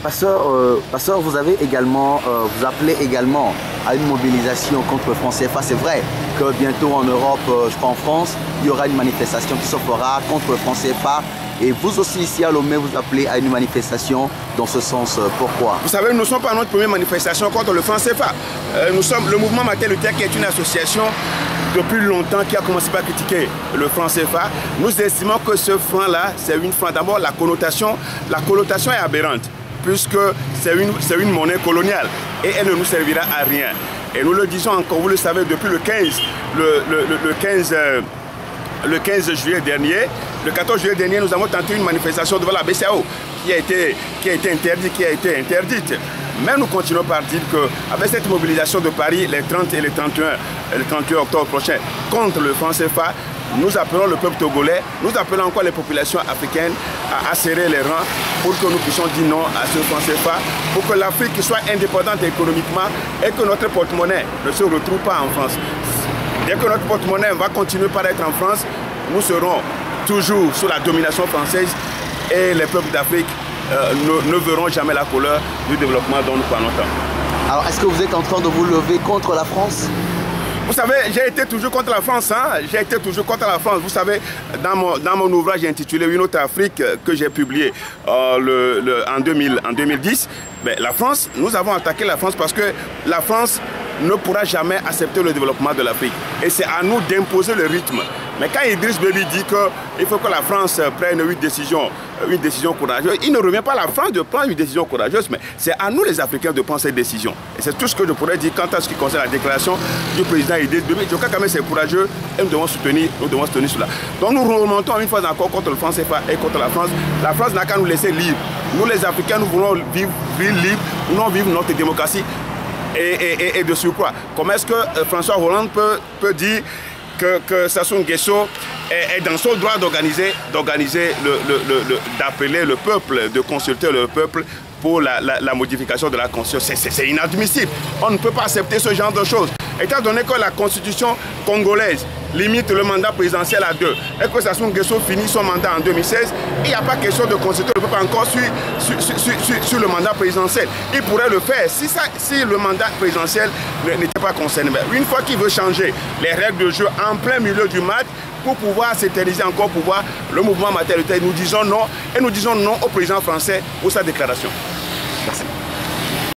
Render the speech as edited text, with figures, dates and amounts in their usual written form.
Pasteur, vous avez également, vous appelez également à une mobilisation contre le franc CFA. C'est vrai que bientôt en Europe, je crois en France, il y aura une manifestation qui se fera contre le franc CFA. Et vous aussi ici à Lomé, vous appelez à une manifestation dans ce sens. Pourquoi? Vous savez, nous ne sommes pas à notre première manifestation contre le franc CFA. Nous sommes le mouvement Martin Luther, qui est une association depuis longtemps qui a commencé par critiquer le franc CFA. Nous estimons que ce franc-là, c'est une franc. D'abord, la connotation est aberrante, puisque c'est une monnaie coloniale et elle ne nous servira à rien. Et nous le disons encore, vous le savez, depuis le 15 juillet dernier, le 14 juillet dernier, nous avons tenté une manifestation devant la BCAO qui a été interdite. Mais nous continuons par dire qu'avec cette mobilisation de Paris, les 30 et les 31 octobre prochains, contre le franc CFA, nous appelons le peuple togolais, nous appelons encore les populations africaines à serrer les rangs pour que nous puissions dire non à ce franc CFA, pour que l'Afrique soit indépendante économiquement et que notre porte-monnaie ne se retrouve pas en France. Dès que notre porte-monnaie va continuer par être en France, nous serons toujours sous la domination française et les peuples d'Afrique ne verront jamais la couleur du développement dont nous parlons tant. Alors, est-ce que vous êtes en train de vous lever contre la France? Vous savez, j'ai été toujours contre la France. J'ai été toujours contre la France. Vous savez, dans mon ouvrage intitulé Une autre Afrique que j'ai publié en 2010, la France, nous avons attaqué la France parce que la France ne pourra jamais accepter le développement de l'Afrique. Et c'est à nous d'imposer le rythme. Mais quand Idriss Déby dit qu'il faut que la France prenne une décision courageuse, il ne revient pas à la France de prendre une décision courageuse, mais c'est à nous les Africains de prendre cette décision. Et c'est tout ce que je pourrais dire quant à ce qui concerne la déclaration du président Idriss Déby. Je crois quand même c'est courageux et nous devons soutenir cela. Donc nous remontons une fois encore contre le franc CFA et contre la France. La France n'a qu'à nous laisser libres. Nous les Africains, nous voulons vivre libres, nous voulons vivre notre démocratie et de surcroît. Comment est-ce que François Hollande peut dire que Sassou Nguesso est dans son droit d'appeler le peuple, de consulter le peuple pour la modification de la Constitution? C'est inadmissible. On ne peut pas accepter ce genre de choses. Étant donné que la Constitution congolaise limite le mandat présidentiel à 2 et que Sassou Nguesso finit son mandat en 2016, il n'y a pas question de consulter le peuple encore sur le mandat présidentiel. Il pourrait le faire si le mandat présidentiel n'était pas concerné. Mais une fois qu'il veut changer les règles de jeu en plein milieu du match, pour pouvoir s'éterniser encore, le mouvement Martin Luther, nous disons non, et nous disons non au président français pour sa déclaration. Merci.